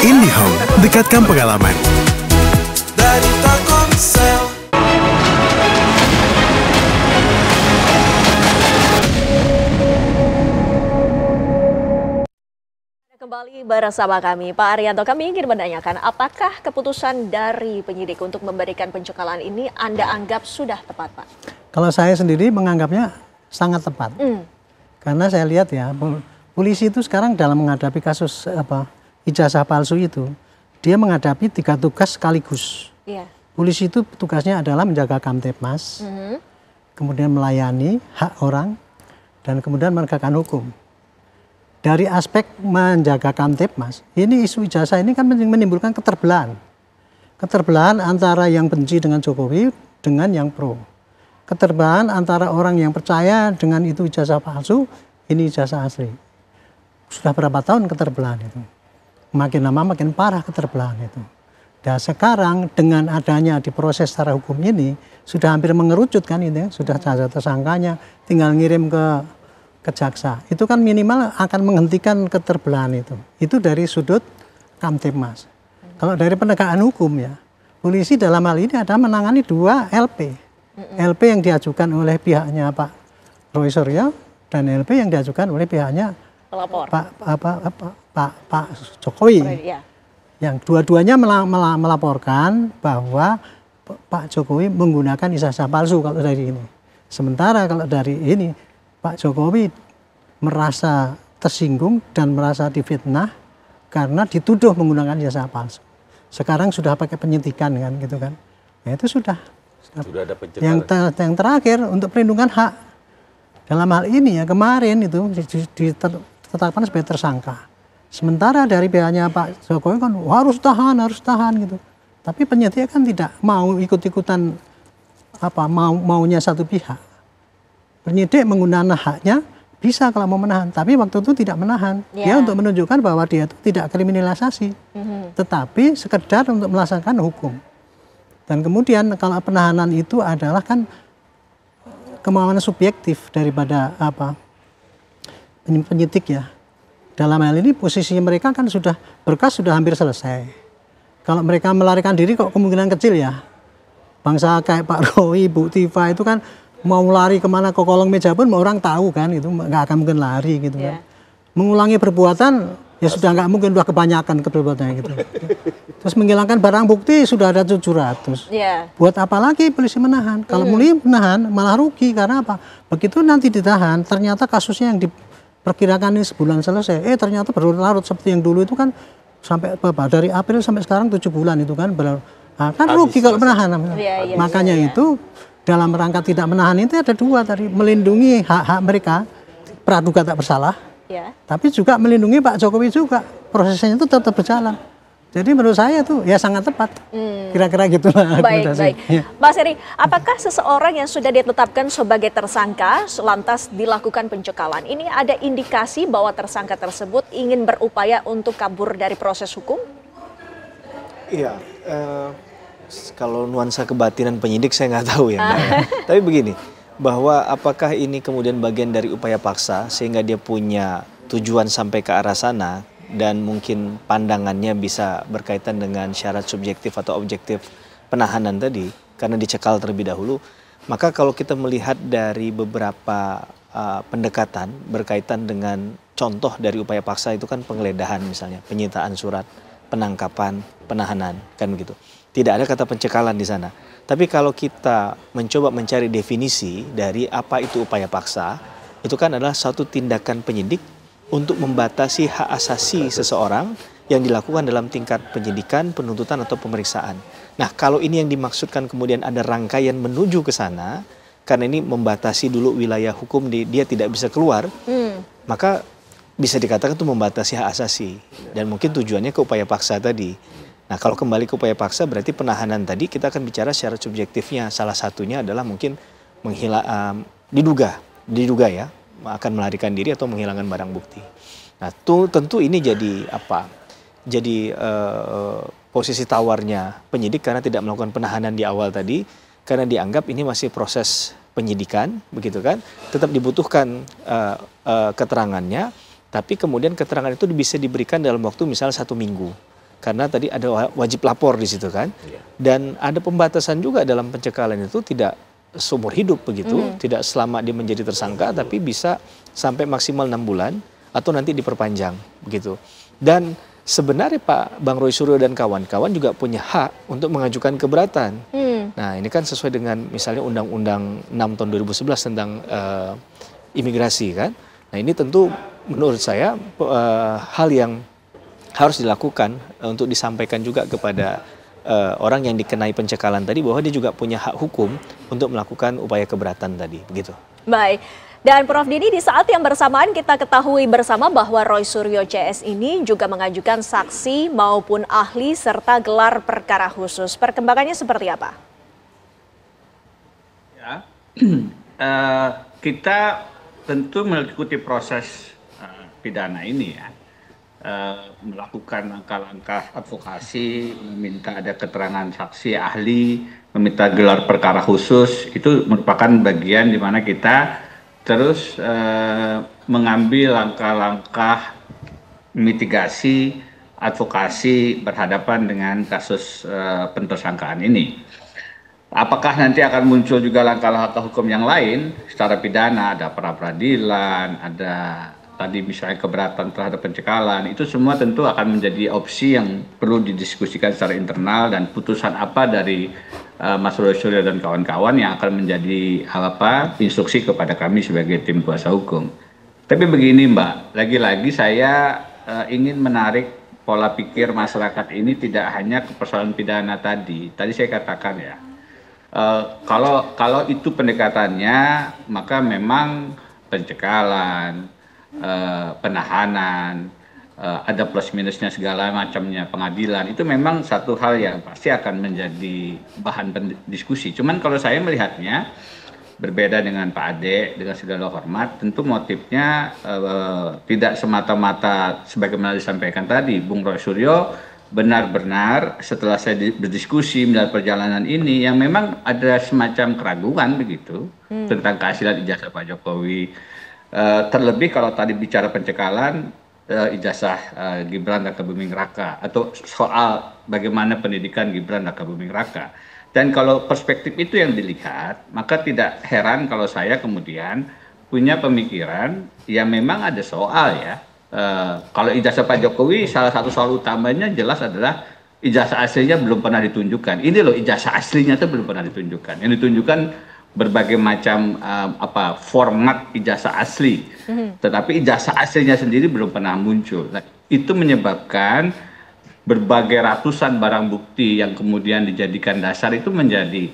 IndiHome, dekatkan pengalaman. Dari Telkomsel. Kembali bersama kami, Pak Arianto. Kami ingin menanyakan, apakah keputusan dari penyidik untuk memberikan pencekalan ini Anda anggap sudah tepat, Pak? Kalau saya sendiri menganggapnya sangat tepat. Karena saya lihat ya, polisi itu sekarang dalam menghadapi kasus ijazah palsu itu, dia menghadapi 3 tugas sekaligus. Iya. Polisi itu tugasnya adalah menjaga Kamtipmas, kemudian melayani hak orang, dan kemudian menegakkan hukum. Dari aspek menjaga Kamtipmas, ini isu ijazah ini kan menimbulkan keterbelahan. Keterbelahan antara yang benci dengan Jokowi dengan yang pro. Keterbelahan antara orang yang percaya dengan itu ijazah palsu, ini ijazah asli. Sudah berapa tahun keterbelahan itu? Makin lama makin parah keterbelahan itu. Dan sekarang dengan adanya diproses secara hukum ini, sudah hampir mengerucut kan ini, sudah ada tersangkanya, tinggal ngirim ke jaksa. Itu kan minimal akan menghentikan keterbelahan itu. Itu dari sudut Kamtipmas. Kalau dari penegakan hukum ya, polisi dalam hal ini ada menangani 2 LP. LP yang diajukan oleh pihaknya Pak Roy Suryo dan LP yang diajukan oleh pihaknya Pelapor. Pak Jokowi. Ya. Yang dua-duanya melaporkan bahwa Pak Jokowi menggunakan ijazah palsu kalau dari ini. Sementara kalau dari ini Pak Jokowi merasa tersinggung dan merasa difitnah karena dituduh menggunakan ijazah palsu. Sekarang sudah pakai penyidikan kan gitu kan. Ya itu sudah ada pencekalan. Yang terakhir untuk perlindungan hak. Dalam hal ini ya kemarin itu ditetapkan sebagai tersangka. Sementara dari pihaknya Pak Jokowi kan harus tahan gitu. Tapi penyidik kan tidak mau ikut-ikutan maunya satu pihak. Penyidik menggunakan haknya bisa kalau mau menahan, tapi waktu itu tidak menahan. Dia untuk menunjukkan bahwa dia itu tidak kriminalisasi, tetapi sekedar untuk melaksanakan hukum. Dan kemudian kalau penahanan itu adalah kan kemauan subjektif daripada penyidik ya. Dalam hal ini posisinya mereka kan berkas sudah hampir selesai. Kalau mereka melarikan diri kok kemungkinan kecil ya. Bangsa kayak Pak Roy, Bu Tiva itu kan mau lari kemana ke kolong meja pun orang tahu kan itu nggak akan mungkin lari gitu kan. Mengulangi perbuatan ya sudah nggak mungkin, udah kebanyakan perbuatannya gitu. Terus menghilangkan barang bukti sudah ada 700. Buat apa lagi polisi menahan? Kalau mulai menahan malah rugi karena apa? Begitu nanti ditahan ternyata kasusnya yang diperkirakan ini sebulan selesai. Ternyata berlarut seperti yang dulu itu kan sampai dari April sampai sekarang 7 bulan itu kan kan rugi kalau menahan. Makanya itu dalam rangka tidak menahan itu ada 2 tadi, melindungi hak-hak mereka praduga tak bersalah, tapi juga melindungi Pak Jokowi juga, prosesnya itu tetap berjalan. Jadi menurut saya tuh ya sangat tepat, kira-kira gitulah. Baik. Mas Heri, apakah seseorang yang sudah ditetapkan sebagai tersangka lantas dilakukan pencekalan, ini ada indikasi bahwa tersangka tersebut ingin berupaya untuk kabur dari proses hukum? Iya. Kalau nuansa kebatinan penyidik saya nggak tahu ya. Tapi begini, bahwa apakah ini kemudian bagian dari upaya paksa sehingga dia punya tujuan sampai ke arah sana dan mungkin pandangannya bisa berkaitan dengan syarat subjektif atau objektif penahanan tadi karena dicekal terlebih dahulu. Maka kalau kita melihat dari beberapa pendekatan berkaitan dengan contoh dari upaya paksa itu kan penggeledahan misalnya, penyitaan surat, penangkapan, penahanan, kan begitu. Tidak ada kata pencekalan di sana. Tapi kalau kita mencoba mencari definisi dari apa itu upaya paksa, itu kan adalah suatu tindakan penyidik untuk membatasi hak asasi seseorang yang dilakukan dalam tingkat penyidikan, penuntutan atau pemeriksaan. Nah, kalau ini yang dimaksudkan kemudian ada rangkaian menuju ke sana, karena ini membatasi dulu wilayah hukum dia tidak bisa keluar, maka bisa dikatakan itu membatasi hak asasi dan mungkin tujuannya ke upaya paksa tadi. Nah, kalau kembali ke upaya paksa berarti penahanan tadi kita akan bicara secara subjektifnya. Salah satunya adalah mungkin diduga ya akan melarikan diri atau menghilangkan barang bukti. Nah, tentu ini jadi posisi tawarnya penyidik karena tidak melakukan penahanan di awal tadi karena dianggap ini masih proses penyidikan, begitu kan? Tetap dibutuhkan keterangannya, tapi kemudian keterangan itu bisa diberikan dalam waktu misalnya 1 minggu. Karena tadi ada wajib lapor di situ kan. Dan ada pembatasan juga dalam pencekalan itu tidak seumur hidup begitu, tidak selama dia menjadi tersangka, tapi bisa sampai maksimal 6 bulan atau nanti diperpanjang begitu. Dan sebenarnya Pak Bang Roy Suryo dan kawan-kawan juga punya hak untuk mengajukan keberatan. Nah ini kan sesuai dengan misalnya Undang-Undang 6 tahun 2011 tentang imigrasi kan. Nah ini tentu menurut saya hal yang harus dilakukan untuk disampaikan juga kepada orang yang dikenai pencekalan tadi bahwa dia juga punya hak hukum untuk melakukan upaya keberatan tadi, begitu. Baik. Dan Prof Dini, di saat yang bersamaan kita ketahui bersama bahwa Roy Suryo CS ini juga mengajukan saksi maupun ahli serta gelar perkara khusus. Perkembangannya seperti apa? Ya, kita tentu mengikuti proses pidana ini ya. Melakukan langkah-langkah advokasi, meminta ada keterangan saksi ahli, meminta gelar perkara khusus, itu merupakan bagian di mana kita terus mengambil langkah-langkah mitigasi, advokasi berhadapan dengan kasus pentersangkaan ini. Apakah nanti akan muncul juga langkah-langkah hukum yang lain secara pidana, ada pra-peradilan, ada tadi misalnya keberatan terhadap pencekalan, itu semua tentu akan menjadi opsi yang perlu didiskusikan secara internal, dan putusan apa dari Mas Roy Suryo dan kawan-kawan yang akan menjadi instruksi kepada kami sebagai tim kuasa hukum. Tapi begini Mbak, lagi-lagi saya ingin menarik pola pikir masyarakat ini tidak hanya ke persoalan pidana tadi. Tadi saya katakan ya, kalau itu pendekatannya, maka memang pencekalan, penahanan, ada plus minusnya segala macamnya, pengadilan, itu memang satu hal yang pasti akan menjadi bahan diskusi. Cuman kalau saya melihatnya berbeda dengan Pak Ade, dengan segala hormat, tentu motifnya tidak semata-mata sebagaimana disampaikan tadi Bung Roy Suryo. Benar-benar setelah saya berdiskusi melihat perjalanan ini, yang memang ada semacam keraguan begitu tentang keaslian ijazah Pak Jokowi. Terlebih kalau tadi bicara pencekalan, ijazah Gibran Raka Buming Raka, atau soal bagaimana pendidikan Gibran Raka Buming Raka. Dan kalau perspektif itu yang dilihat, maka tidak heran kalau saya kemudian punya pemikiran yang memang ada soal ya. Kalau ijazah Pak Jokowi, salah satu soal utamanya jelas adalah ijazah aslinya belum pernah ditunjukkan. Ini loh, ijazah aslinya itu belum pernah ditunjukkan. Yang ditunjukkan berbagai macam format ijazah asli, tetapi ijazah aslinya sendiri belum pernah muncul. Nah, itu menyebabkan berbagai ratusan barang bukti yang kemudian dijadikan dasar itu menjadi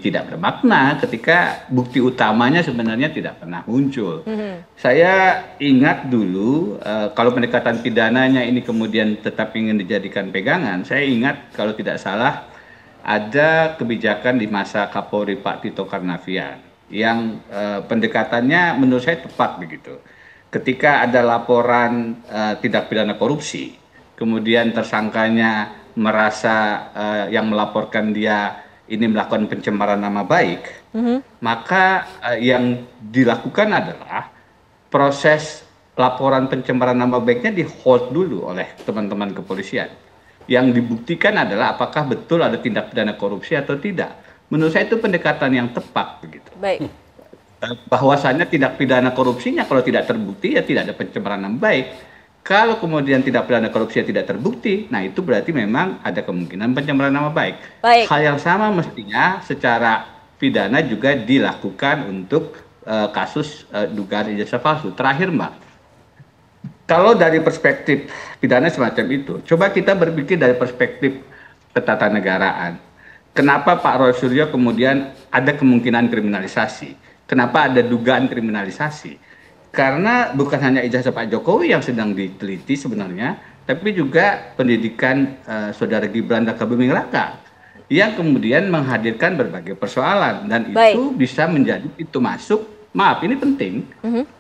tidak bermakna ketika bukti utamanya sebenarnya tidak pernah muncul. Saya ingat dulu kalau pendekatan pidananya ini kemudian tetap ingin dijadikan pegangan, saya ingat kalau tidak salah ada kebijakan di masa Kapolri Pak Tito Karnavian yang pendekatannya menurut saya tepat begitu. Ketika ada laporan tindak pidana korupsi, kemudian tersangkanya merasa yang melaporkan dia ini melakukan pencemaran nama baik, maka yang dilakukan adalah proses laporan pencemaran nama baiknya di hold dulu oleh teman-teman kepolisian. Yang dibuktikan adalah apakah betul ada tindak pidana korupsi atau tidak. Menurut saya itu pendekatan yang tepat begitu. Baik. Bahwasannya tindak pidana korupsinya kalau tidak terbukti ya tidak ada pencemaran nama baik. Kalau kemudian tindak pidana korupsi tidak terbukti, nah itu berarti memang ada kemungkinan pencemaran nama baik. Hal yang sama mestinya secara pidana juga dilakukan untuk kasus dugaan ijazah palsu. Terakhir Mbak, kalau dari perspektif pidana semacam itu, coba kita berpikir dari perspektif ketatanegaraan. Kenapa Pak Roy Suryo kemudian ada kemungkinan kriminalisasi? Kenapa ada dugaan kriminalisasi? Karena bukan hanya ijazah Pak Jokowi yang sedang diteliti sebenarnya, tapi juga pendidikan Saudara Gibran Raka Buming Raka yang kemudian menghadirkan berbagai persoalan, dan itu bisa menjadi pintu masuk, maaf ini penting,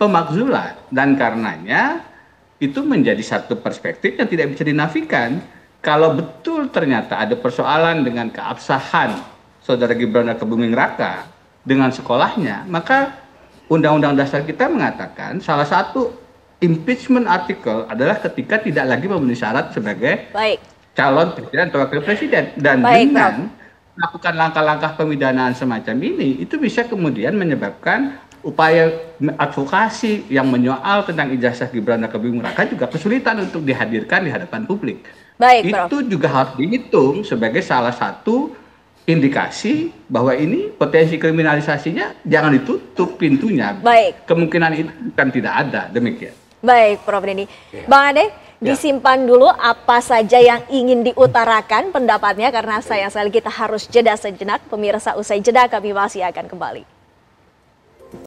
pemakzulan, dan karenanya itu menjadi satu perspektif yang tidak bisa dinafikan. Kalau betul ternyata ada persoalan dengan keabsahan Saudara Gibran Raka Buming Raka dengan sekolahnya, maka Undang-Undang Dasar kita mengatakan salah satu impeachment article adalah ketika tidak lagi memenuhi syarat sebagai calon presiden atau wakil presiden. Dan dengan melakukan langkah-langkah pemidanaan semacam ini, itu bisa kemudian menyebabkan upaya advokasi yang menyoal tentang ijazah Gibran Rakabuming Raka juga kesulitan untuk dihadirkan di hadapan publik. Itu juga harus dihitung sebagai salah satu indikasi bahwa ini potensi kriminalisasinya jangan ditutup pintunya. Kemungkinan itu bukan tidak ada, demikian. Baik, Prof. Denny. Bang Ade, disimpan dulu apa saja yang ingin diutarakan pendapatnya karena sayang sekali kita harus jeda sejenak. Pemirsa, usai jeda kami masih akan kembali.